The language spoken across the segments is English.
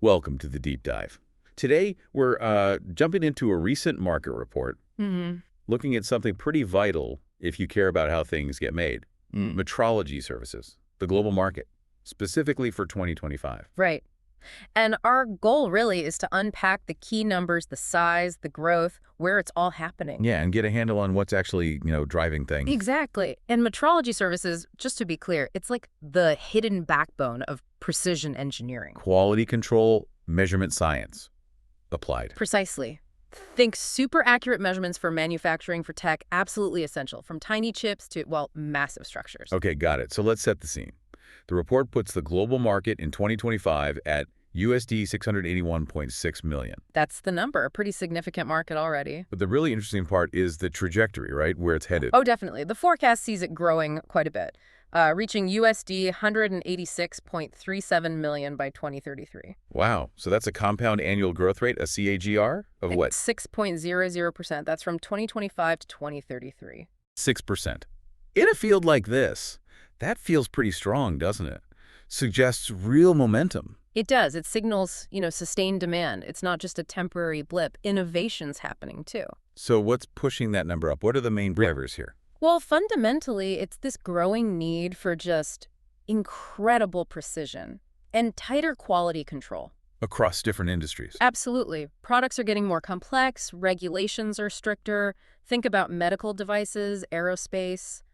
Welcome to the deep dive. Today, we're jumping into a recent market report, Hmm. looking at something pretty vital if you care about how things get made. Metrology Services, the global market, specifically for 2025. Right. And our goal really is to unpack the key numbers, the size, the growth, where it's all happening. Yeah, and get a handle on what's actually, driving things. Exactly. And metrology services, just to be clear, it's like the hidden backbone of precision engineering. Quality control, measurement science, applied. Precisely. Think super accurate measurements for manufacturing, for tech, absolutely essential, from tiny chips to, well, massive structures. Okay, got it. So let's set the scene. The report puts the global market in 2025 at USD 681.6 million. That's the number, a pretty significant market already. But the really interesting part is the trajectory, right? Where it's headed. Oh, definitely. The forecast sees it growing quite a bit, reaching USD 186.37 million by 2033. Wow. So that's a compound annual growth rate, a CAGR of what? 6.00%. That's from 2025 to 2033. 6%. In a field like this, that feels pretty strong, doesn't it? Suggests real momentum. It does. It signals, sustained demand. It's not just a temporary blip. Innovation's happening, too. So what's pushing that number up? What are the main drivers here? Well, fundamentally, it's this growing need for just incredible precision and tighter quality control. Across different industries. Absolutely. Products are getting more complex. Regulations are stricter. Think about medical devices, aerospace.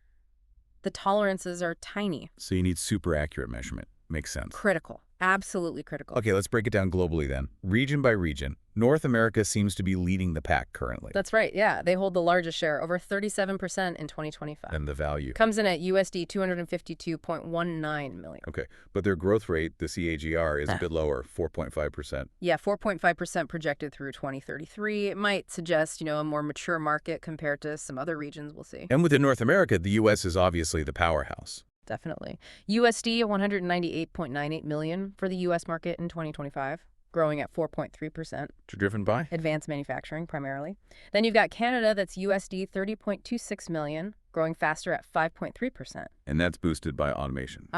The tolerances are tiny. So you need super accurate measurement. Makes sense. Critical. Absolutely critical. Okay, let's break it down globally then. Region by region, North America seems to be leading the pack currently. That's right, yeah. They hold the largest share, over 37% in 2025. And the value. Comes in at USD 252.19 million. Okay, but their growth rate, the CAGR, is a bit lower, 4.5%. Yeah, 4.5% projected through 2033. It might suggest, a more mature market compared to some other regions we'll see. And within North America, the U.S. is obviously the powerhouse. Definitely. USD 198.98 million for the U.S. market in 2025, growing at 4.3%. Driven by? Advanced manufacturing, primarily. Then you've got Canada, that's USD 30.26 million, growing faster at 5.3%. And that's boosted by automation.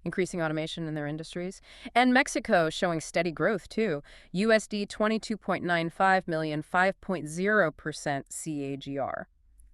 Increasing automation in their industries. And Mexico showing steady growth, too. USD 22.95 million, 5.0% CAGR.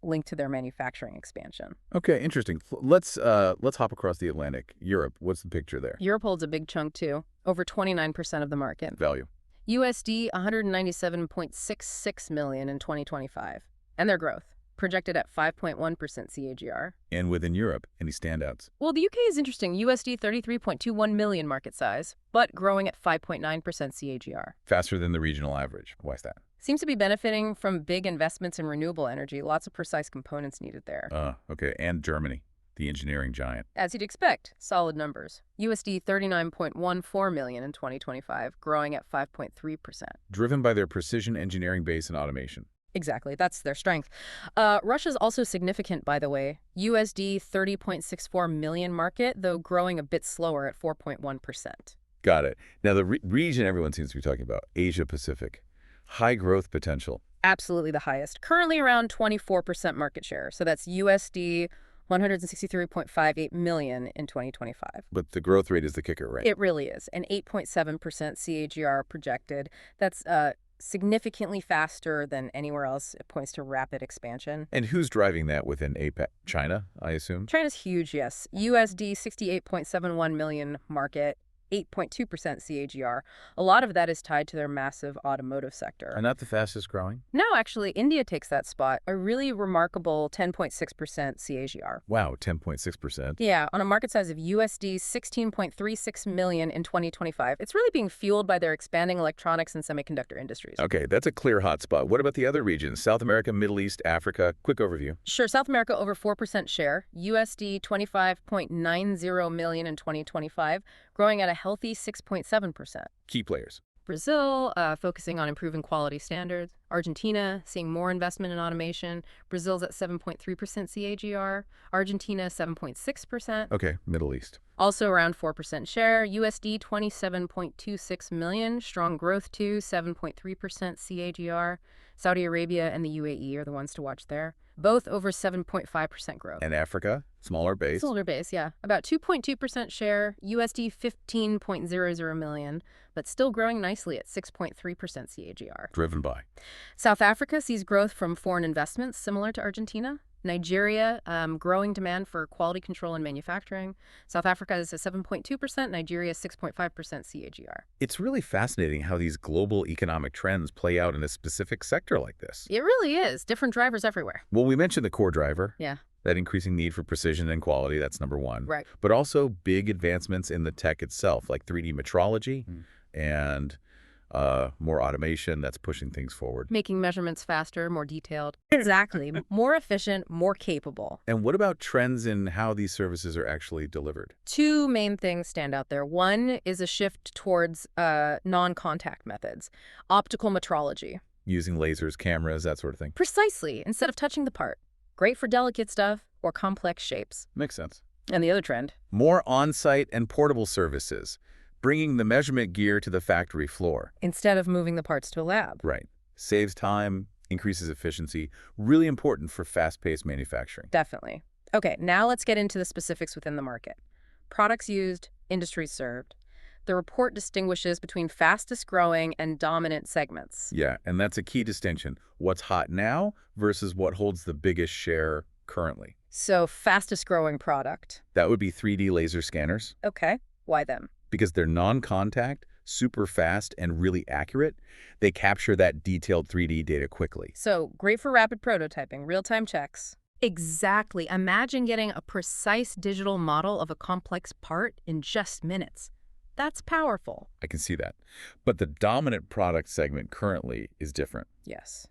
Linked to their manufacturing expansion. Okay, interesting. Let's hop across the Atlantic. Europe, what's the picture there? Europe holds a big chunk too, over 29% of the market. Value. USD 197.66 million in 2025. And their growth, projected at 5.1% CAGR. And within Europe, any standouts? Well, the UK is interesting. USD 33.21 million market size, but growing at 5.9% CAGR. Faster than the regional average. Why is that? Seems to be benefiting from big investments in renewable energy. Lots of precise components needed there. Okay. And Germany, the engineering giant. As you'd expect, solid numbers. USD 39.14 million in 2025, growing at 5.3%. Driven by their precision engineering base and automation. Exactly. That's their strength. Russia's also significant, by the way. USD 30.64 million market, though growing a bit slower at 4.1%. Got it. Now, the region everyone seems to be talking about, Asia Pacific. High growth potential. Absolutely the highest. Currently around 24% market share. So that's USD 163.58 million in 2025. But the growth rate is the kicker, right? It really is. An 8.7% CAGR projected. That's significantly faster than anywhere else. It points to rapid expansion. And who's driving that within APAC? China, I assume? China's huge, yes. USD 68.71 million market. 8.2% CAGR. A lot of that is tied to their massive automotive sector. Are not the fastest growing? No, actually, India takes that spot. A really remarkable 10.6% CAGR. Wow, 10.6%. Yeah, on a market size of USD 16.36 million in 2025. It's really being fueled by their expanding electronics and semiconductor industries. Okay, that's a clear hotspot. What about the other regions? South America, Middle East, Africa? Quick overview. Sure, South America over 4% share. USD 25.90 million in 2025. Growing at a healthy 6.7%. Key players. Brazil, focusing on improving quality standards. Argentina, seeing more investment in automation. Brazil's at 7.3% CAGR. Argentina, 7.6%. Okay, Middle East. Also around 4% share. USD 27.26 million. Strong growth too, 7.3% CAGR. Saudi Arabia and the UAE are the ones to watch there. Both over 7.5% growth. And Africa? Smaller base. Smaller base, yeah. About 2.2% share, USD 15.00 million, but still growing nicely at 6.3% CAGR. Driven by. South Africa sees growth from foreign investments similar to Argentina. Nigeria, growing demand for quality control and manufacturing. South Africa is at 7.2%, Nigeria 6.5% CAGR. It's really fascinating how these global economic trends play out in a specific sector like this. It really is. Different drivers everywhere. Well, we mentioned the core driver. Yeah. That increasing need for precision and quality, that's number one. Right. But also big advancements in the tech itself, like 3D metrology and more automation that's pushing things forward. Making measurements faster, more detailed. Exactly. More efficient, more capable. And what about trends in how these services are actually delivered? Two main things stand out there. One is a shift towards non-contact methods, optical metrology. Using lasers, cameras, that sort of thing. Precisely, instead of touching the part. Great for delicate stuff or complex shapes. Makes sense. And the other trend? More on-site and portable services, bringing the measurement gear to the factory floor. Instead of moving the parts to a lab. Right. Saves time, increases efficiency. Really important for fast-paced manufacturing. Definitely. Okay, now let's get into the specifics within the market. Products used, industries served. The report distinguishes between fastest growing and dominant segments. Yeah, and that's a key distinction. What's hot now versus what holds the biggest share currently. So fastest growing product. That would be 3D laser scanners. Okay, why them? Because they're non-contact, super fast, and really accurate. They capture that detailed 3D data quickly. So great for rapid prototyping, real-time checks. Exactly. Imagine getting a precise digital model of a complex part in just minutes. That's powerful. I can see that. But the dominant product segment currently is different. Yes.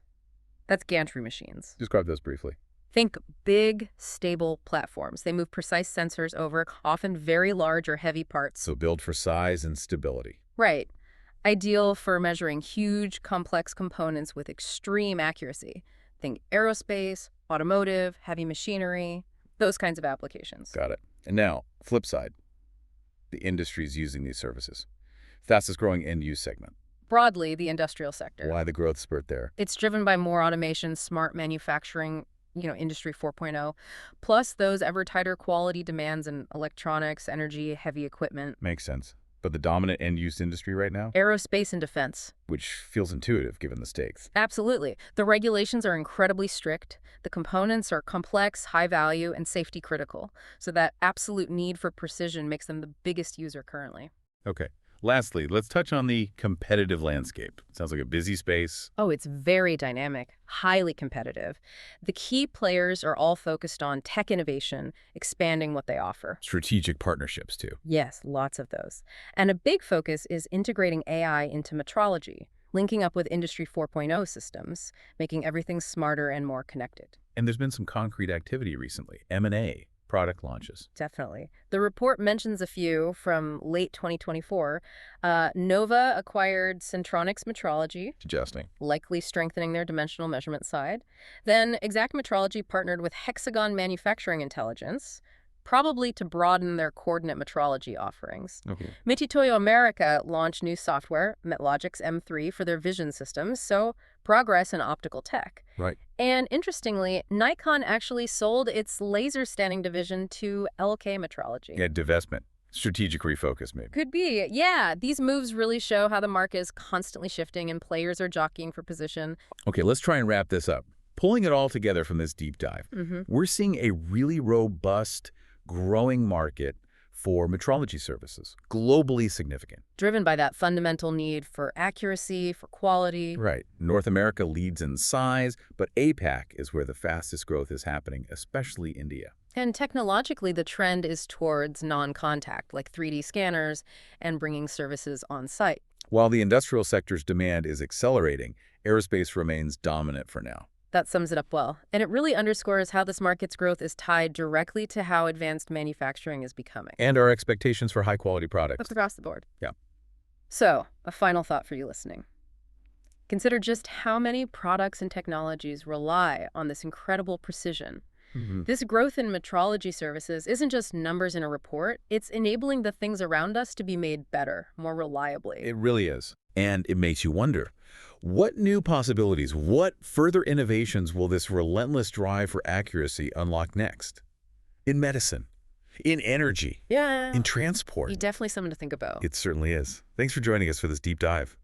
That's gantry machines. Describe those briefly. Think big, stable platforms. They move precise sensors over often very large or heavy parts. So build for size and stability. Right. Ideal for measuring huge, complex components with extreme accuracy. Think aerospace, automotive, heavy machinery, those kinds of applications. Got it. And now, flip side. The industries using these services. Fastest growing end-use segment. Broadly, the industrial sector. Why the growth spurt there? It's driven by more automation, smart manufacturing, Industry 4.0, plus those ever tighter quality demands in electronics, energy, heavy equipment. Makes sense. But the dominant end-use industry right now? Aerospace and defense. Which feels intuitive given the stakes. Absolutely. The regulations are incredibly strict. The components are complex, high value, and safety critical. So that absolute need for precision makes them the biggest user currently. Okay. Lastly, let's touch on the competitive landscape. Sounds like a busy space. Oh, it's very dynamic, highly competitive. The key players are all focused on tech innovation, expanding what they offer. Strategic partnerships, too. Yes, lots of those. And a big focus is integrating AI into metrology, linking up with Industry 4.0 systems, making everything smarter and more connected. And there's been some concrete activity recently. M&A. Product launches. Definitely. The report mentions a few from late 2024. Nova acquired Centronics Metrology, Suggesting. likely strengthening their dimensional measurement side. Then Exact Metrology partnered with Hexagon Manufacturing Intelligence, probably to broaden their coordinate metrology offerings. Okay. Mititoyo America launched new software, Metlogix M3, for their vision systems, so progress in optical tech. Right. And interestingly, Nikon actually sold its laser scanning division to LK Metrology. Yeah, divestment. Strategic refocus, maybe. Could be. Yeah, these moves really show how the market is constantly shifting and players are jockeying for position. Okay, let's try and wrap this up. Pulling it all together from this deep dive, we're seeing a really robust, growing market for metrology services, globally significant. Driven by that fundamental need for accuracy, for quality. Right. North America leads in size, but APAC is where the fastest growth is happening, especially India. And technologically, the trend is towards non-contact, like 3D scanners and bringing services on site. While the industrial sector's demand is accelerating, aerospace remains dominant for now. That sums it up well. And it really underscores how this market's growth is tied directly to how advanced manufacturing is becoming. And our expectations for high-quality products. Across the board. Yeah. So, a final thought for you listening. Consider just how many products and technologies rely on this incredible precision. This growth in metrology services isn't just numbers in a report. It's enabling the things around us to be made better, more reliably. It really is. And it makes you wonder, what new possibilities, what further innovations will this relentless drive for accuracy unlock next? in medicine, in energy, Yeah. in transport. Definitely something to think about. It certainly is. Thanks for joining us for this deep dive.